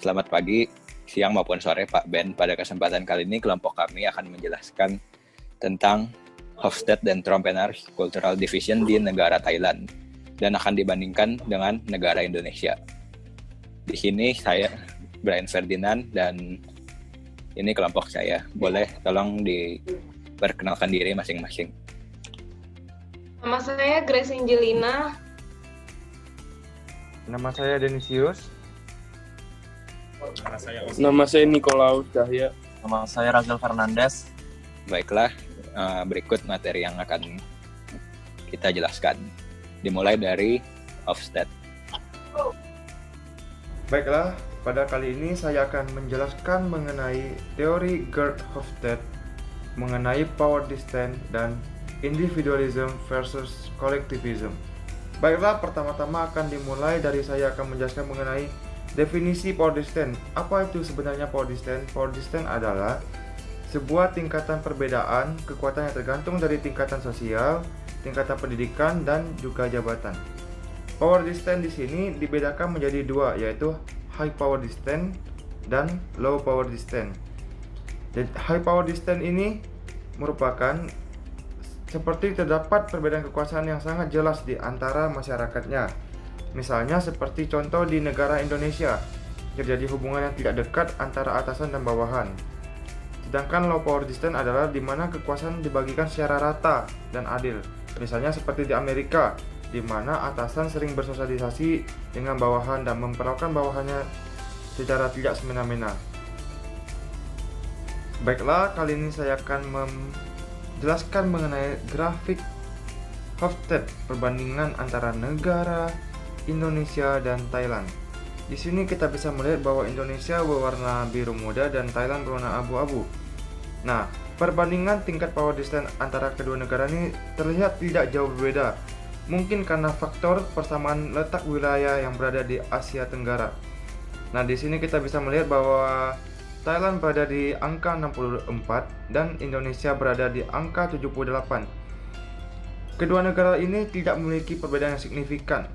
Selamat pagi, siang maupun sore Pak Ben. Pada kesempatan kali ini kelompok kami akan menjelaskan tentang Hofstede dan Trompenaars Cultural Division di negara Thailand dan akan dibandingkan dengan negara Indonesia. Di sini saya Brian Ferdinand dan ini kelompok saya. Boleh tolong diperkenalkan diri masing-masing. Nama saya Grace Angelina. Nama saya Denisius. Nama saya Nikolaus Cahya. Nama saya Razel Fernandes. Baiklah, berikut materi yang akan kita jelaskan. Dimulai dari Hofstede. Baiklah, pada kali ini saya akan menjelaskan mengenai teori Gerd Hofstede, mengenai power distance dan individualism versus collectivism. Baiklah, pertama-tama akan dimulai dari saya akan menjelaskan mengenai definisi power distance. Apa itu sebenarnya power distance? Power distance adalah sebuah tingkatan perbedaan kekuatan yang tergantung dari tingkatan sosial, tingkatan pendidikan, dan juga jabatan. Power distance di sini dibedakan menjadi dua, yaitu high power distance dan low power distance. Jadi, high power distance ini merupakan seperti terdapat perbedaan kekuasaan yang sangat jelas di antara masyarakatnya. Misalnya seperti contoh di negara Indonesia, terjadi hubungan yang tidak dekat antara atasan dan bawahan. Sedangkan low power distance adalah di mana kekuasaan dibagikan secara rata dan adil. Misalnya seperti di Amerika, di mana atasan sering bersosialisasi dengan bawahan dan memperlakukan bawahannya secara tidak semena-mena. Baiklah, kali ini saya akan menjelaskan mengenai grafik Hofstede, perbandingan antara negara Indonesia dan Thailand. Di sini kita bisa melihat bahwa Indonesia berwarna biru muda dan Thailand berwarna abu-abu. Nah, perbandingan tingkat power distance antara kedua negara ini terlihat tidak jauh berbeda. Mungkin karena faktor persamaan letak wilayah yang berada di Asia Tenggara. Nah, di sini kita bisa melihat bahwa Thailand berada di angka 64 dan Indonesia berada di angka 78. Kedua negara ini tidak memiliki perbedaan yang signifikan.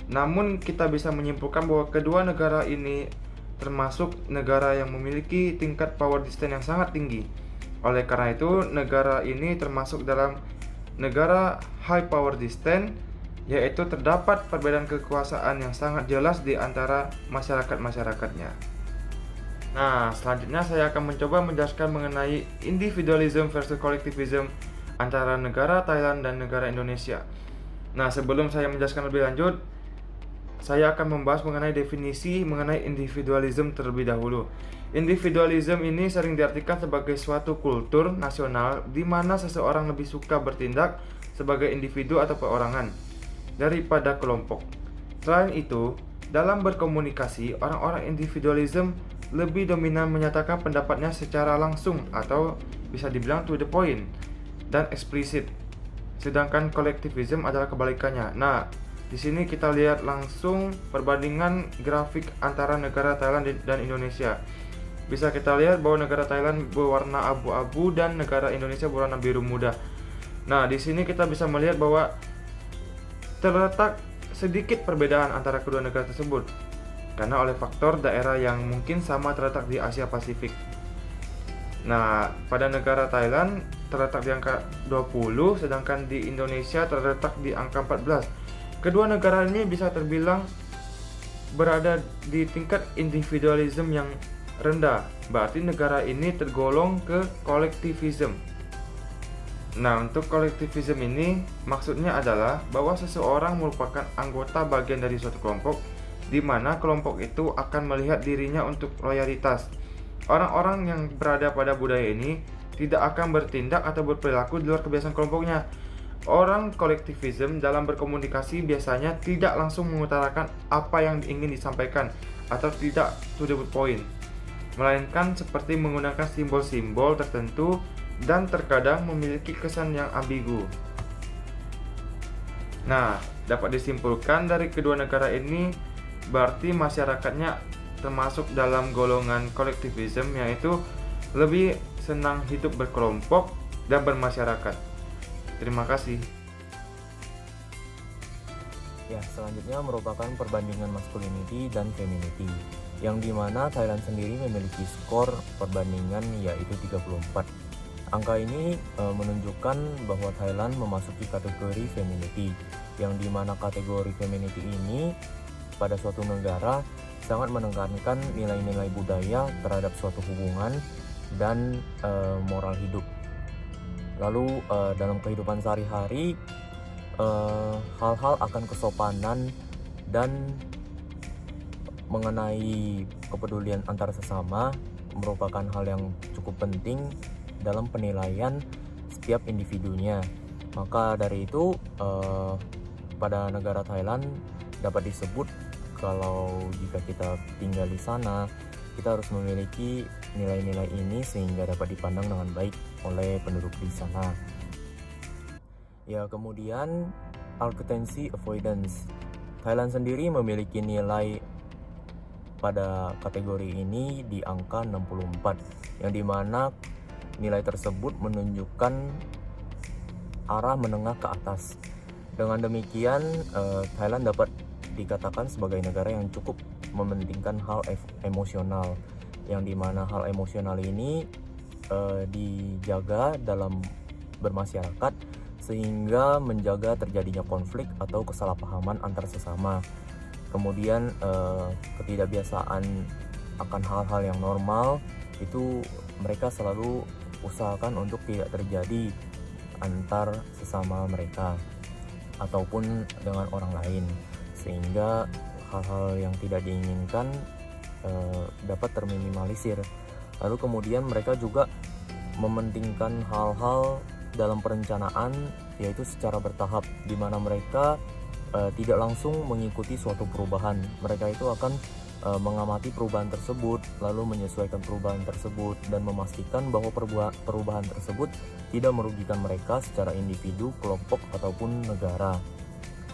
Namun kita bisa menyimpulkan bahwa kedua negara ini termasuk negara yang memiliki tingkat power distance yang sangat tinggi. Oleh karena itu, negara ini termasuk dalam negara high power distance, yaitu terdapat perbedaan kekuasaan yang sangat jelas di antara masyarakat-masyarakatnya. Nah, selanjutnya saya akan mencoba menjelaskan mengenai individualism versus collectivism antara negara Thailand dan negara Indonesia. Nah, sebelum saya menjelaskan lebih lanjut, saya akan membahas mengenai definisi mengenai individualism terlebih dahulu. Individualism ini sering diartikan sebagai suatu kultur nasional di mana seseorang lebih suka bertindak sebagai individu atau perorangan daripada kelompok. Selain itu, dalam berkomunikasi, orang-orang individualism lebih dominan menyatakan pendapatnya secara langsung atau bisa dibilang to the point dan eksplisit. Sedangkan collectivism adalah kebalikannya. Nah, di sini kita lihat langsung perbandingan grafik antara negara Thailand dan Indonesia. Bisa kita lihat bahwa negara Thailand berwarna abu-abu dan negara Indonesia berwarna biru muda. Nah, di sini kita bisa melihat bahwa terletak sedikit perbedaan antara kedua negara tersebut karena oleh faktor daerah yang mungkin sama terletak di Asia Pasifik. Nah, pada negara Thailand terletak di angka 20, sedangkan di Indonesia terletak di angka 14. Kedua negara ini bisa terbilang berada di tingkat individualism yang rendah. Berarti negara ini tergolong ke collectivism. Nah, untuk collectivism ini maksudnya adalah bahwa seseorang merupakan anggota bagian dari suatu kelompok di mana kelompok itu akan melihat dirinya untuk loyalitas. Orang-orang yang berada pada budaya ini tidak akan bertindak atau berperilaku di luar kebiasaan kelompoknya. Orang kolektivisme dalam berkomunikasi biasanya tidak langsung mengutarakan apa yang ingin disampaikan atau tidak to the point, melainkan seperti menggunakan simbol-simbol tertentu dan terkadang memiliki kesan yang ambigu. Nah, dapat disimpulkan dari kedua negara ini berarti masyarakatnya termasuk dalam golongan kolektivisme, yaitu lebih senang hidup berkelompok dan bermasyarakat. Terima kasih. Ya, selanjutnya merupakan perbandingan masculinity dan femininity. yang dimana Thailand sendiri memiliki skor perbandingan yaitu 34. Angka ini menunjukkan bahwa Thailand memasuki kategori femininity, yang dimana kategori femininity ini pada suatu negara sangat menekankan nilai-nilai budaya terhadap suatu hubungan dan moral hidup. Lalu dalam kehidupan sehari-hari, hal-hal akan kesopanan dan mengenai kepedulian antar sesama merupakan hal yang cukup penting dalam penilaian setiap individunya. Maka dari itu pada negara Thailand dapat disebut kalau jika kita tinggal di sana, kita harus memiliki nilai-nilai ini sehingga dapat dipandang dengan baik oleh penduduk di sana. Ya, kemudian argumency avoidance. Thailand sendiri memiliki nilai pada kategori ini di angka 64, yang dimana nilai tersebut menunjukkan arah menengah ke atas. Dengan demikian, Thailand dapat dikatakan sebagai negara yang cukup mementingkan hal emosional, yang dimana hal emosional ini dijaga dalam bermasyarakat sehingga menjaga terjadinya konflik atau kesalahpahaman antar sesama. Kemudian ketidakbiasaan akan hal-hal yang normal itu mereka selalu usahakan untuk tidak terjadi antar sesama mereka ataupun dengan orang lain, sehingga hal-hal yang tidak diinginkan dapat terminimalisir. Lalu kemudian mereka juga mementingkan hal-hal dalam perencanaan, yaitu secara bertahap, di mana mereka tidak langsung mengikuti suatu perubahan. Mereka itu akan mengamati perubahan tersebut, lalu menyesuaikan perubahan tersebut dan memastikan bahwa perubahan tersebut tidak merugikan mereka secara individu, kelompok ataupun negara.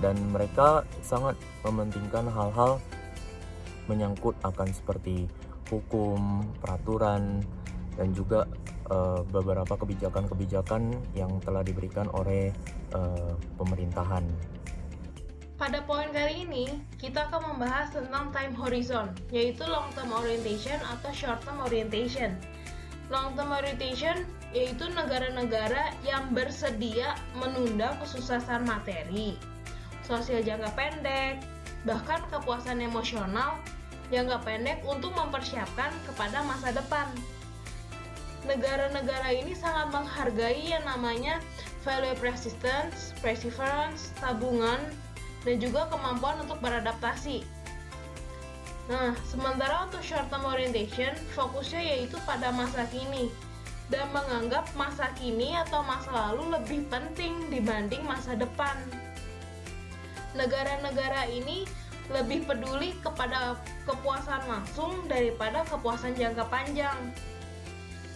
Dan mereka sangat mementingkan hal-hal menyangkut akan seperti hukum, peraturan, dan juga beberapa kebijakan-kebijakan yang telah diberikan oleh pemerintahan. Pada poin kali ini, kita akan membahas tentang time horizon, yaitu long term orientation atau short term orientation. Long term orientation yaitu negara-negara yang bersedia menunda kesuksesan materi, sosial jangka pendek, bahkan kepuasan emosional jangka pendek untuk mempersiapkan kepada masa depan. Negara-negara ini sangat menghargai yang namanya value persistence, perseverance, tabungan, dan juga kemampuan untuk beradaptasi. Nah, sementara untuk short term orientation, fokusnya yaitu pada masa kini dan menganggap masa kini atau masa lalu lebih penting dibanding masa depan. Negara-negara ini lebih peduli kepada kepuasan langsung daripada kepuasan jangka panjang.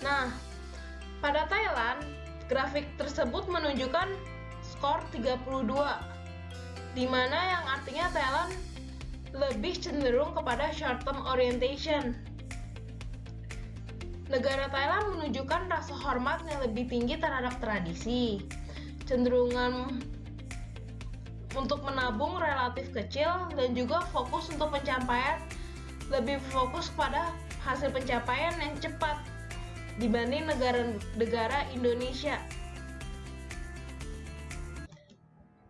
Nah, pada Thailand, grafik tersebut menunjukkan skor 32, di mana yang artinya Thailand lebih cenderung kepada short term orientation. Negara Thailand menunjukkan rasa hormat yang lebih tinggi terhadap tradisi, cenderungan untuk menabung relatif kecil, dan juga fokus untuk pencapaian, lebih fokus pada hasil pencapaian yang cepat dibanding negara Indonesia.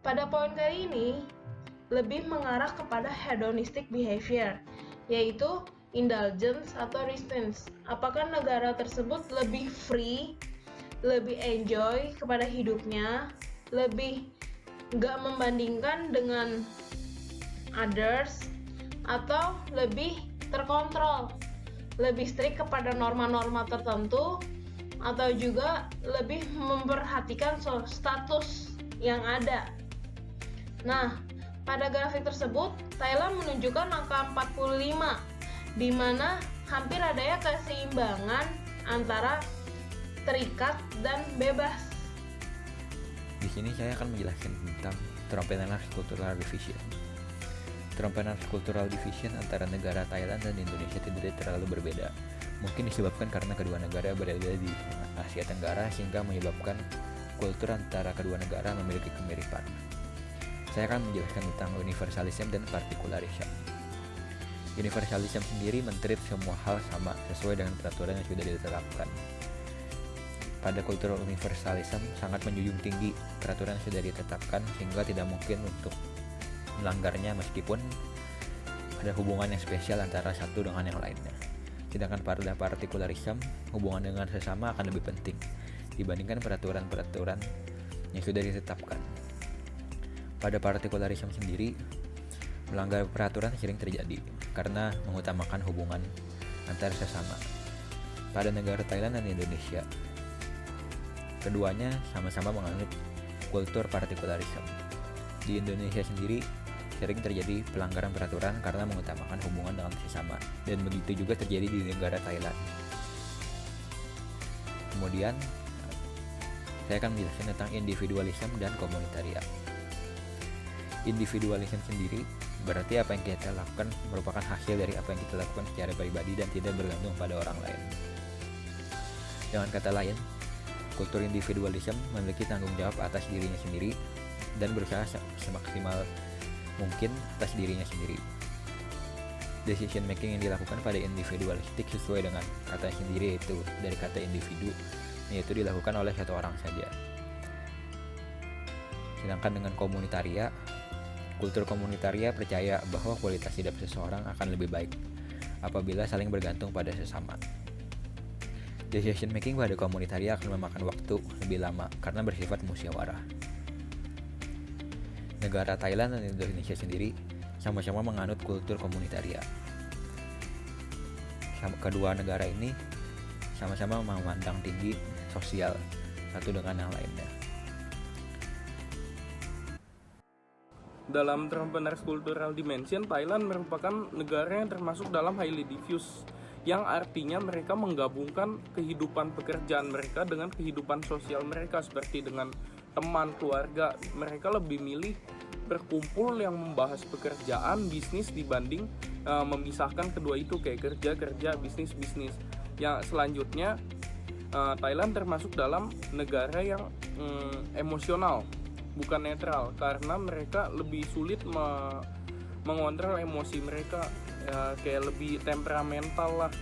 Pada poin kali ini, lebih mengarah kepada hedonistic behavior, yaitu indulgence atau restraint. Apakah negara tersebut lebih free, lebih enjoy kepada hidupnya, lebih nggak membandingkan dengan others, atau lebih terkontrol, lebih strict kepada norma-norma tertentu, atau juga lebih memperhatikan status yang ada. Nah, pada grafik tersebut, Thailand menunjukkan angka 45, di mana hampir adanya keseimbangan antara terikat dan bebas. Di sini saya akan menjelaskan tentang Trompenaars Cultural Division. Trompenaars Cultural Division antara negara Thailand dan Indonesia tidak terlalu berbeda. Mungkin disebabkan karena kedua negara berada di Asia Tenggara sehingga menyebabkan kultur antara kedua negara memiliki kemiripan. Saya akan menjelaskan tentang universalism dan partikularisme. Universalism sendiri men-treat semua hal sama sesuai dengan peraturan yang sudah ditetapkan. Pada kultur universalism sangat menjunjung tinggi peraturan yang sudah ditetapkan sehingga tidak mungkin untuk melanggarnya meskipun ada hubungan yang spesial antara satu dengan yang lainnya. Sedangkan pada partikularism, hubungan dengan sesama akan lebih penting dibandingkan peraturan-peraturan yang sudah ditetapkan. Pada partikularism sendiri, melanggar peraturan sering terjadi karena mengutamakan hubungan antar sesama. Pada negara Thailand dan Indonesia, keduanya sama-sama menganut kultur partikularism. Di Indonesia sendiri sering terjadi pelanggaran peraturan karena mengutamakan hubungan dengan sesama, dan begitu juga terjadi di negara Thailand. Kemudian saya akan menjelaskan tentang individualism dan komunitaria. Individualism sendiri berarti apa yang kita lakukan merupakan hasil dari apa yang kita lakukan secara pribadi dan tidak bergantung pada orang lain. Dengan kata lain, kultur individualism memiliki tanggung jawab atas dirinya sendiri dan berusaha semaksimal mungkin atas dirinya sendiri. Decision making yang dilakukan pada individualistik sesuai dengan kata sendiri, yaitu dari kata individu, yaitu dilakukan oleh satu orang saja. Sedangkan dengan komunitaria, kultur komunitaria percaya bahwa kualitas hidup seseorang akan lebih baik apabila saling bergantung pada sesama. Decision making pada komunitaria akan memakan waktu lebih lama karena bersifat musyawarah. Negara Thailand dan Indonesia sendiri sama-sama menganut kultur komunitaria. Kedua negara ini sama-sama memandang tinggi sosial satu dengan yang lainnya. Dalam Entrepreneurs Cultural Dimension, Thailand merupakan negara yang termasuk dalam highly diffuse, yang artinya mereka menggabungkan kehidupan pekerjaan mereka dengan kehidupan sosial mereka, seperti dengan teman, keluarga. Mereka lebih milih berkumpul yang membahas pekerjaan, bisnis dibanding memisahkan kedua itu, kayak kerja, bisnis. Yang selanjutnya, Thailand termasuk dalam negara yang emosional, bukan netral, karena mereka lebih sulit mengontrol emosi mereka, kayak lebih temperamental lah.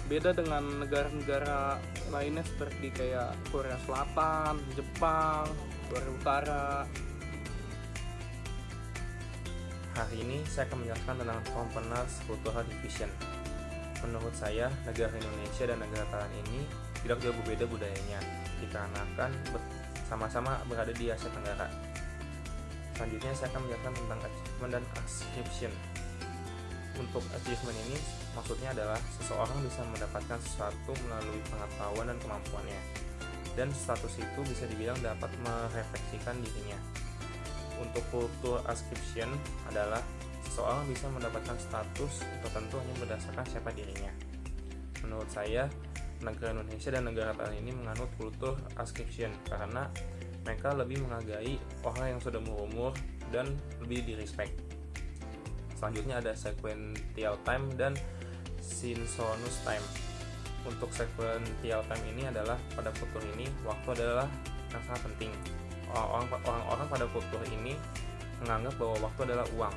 Beda dengan negara-negara lainnya seperti kayak Korea Selatan, Jepang, Korea Utara. Hari ini saya akan menjelaskan tentang Entrepreneurs Cultural Division. Menurut saya, negara Indonesia dan negara Thailand ini tidak jauh berbeda budayanya, dikarenakan sama-sama berada di Asia Tenggara. Selanjutnya saya akan menjelaskan tentang achievement dan ascription. Untuk achievement ini maksudnya adalah seseorang bisa mendapatkan sesuatu melalui pengetahuan dan kemampuannya, dan status itu bisa dibilang dapat merefleksikan dirinya. Untuk kultur ascription adalah seseorang bisa mendapatkan status tertentu hanya berdasarkan siapa dirinya. Menurut saya, negara Indonesia dan negara Thailand ini menganut kultur ascription karena mereka lebih menghargai orang yang sudah berumur dan lebih di-respect. Selanjutnya ada sequential time dan synchronous time. Untuk sequential time ini adalah pada kultur ini waktu adalah yang sangat penting. Orang-orang pada kultur ini menganggap bahwa waktu adalah uang.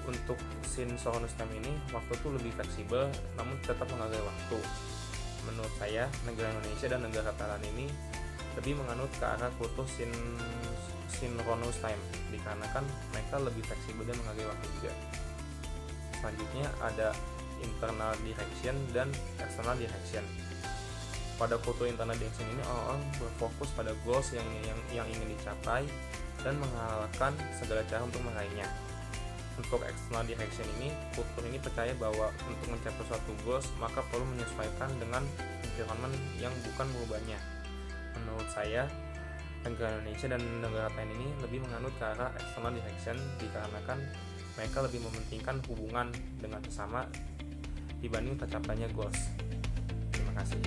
Untuk synchronous time ini waktu itu lebih fleksibel namun tetap menghargai waktu. Menurut saya, negara Indonesia dan negara Thailand ini lebih menganut ke arah kultur synchronous time, dikarenakan mereka lebih fleksibel dan menghargai waktu juga. Selanjutnya ada internal direction dan external direction. Pada kultur internal direction ini orang berfokus pada goals yang ingin dicapai dan menghalalkan segala cara untuk meraihnya. Untuk external direction ini, kultur ini percaya bahwa untuk mencapai suatu goals maka perlu menyesuaikan dengan environment yang bukan merubahnya. Menurut saya, negara Indonesia dan negara Thailand ini lebih menganut ke arah external direction dikarenakan mereka lebih mementingkan hubungan dengan sesama dibanding tercapainya goals. Terima kasih.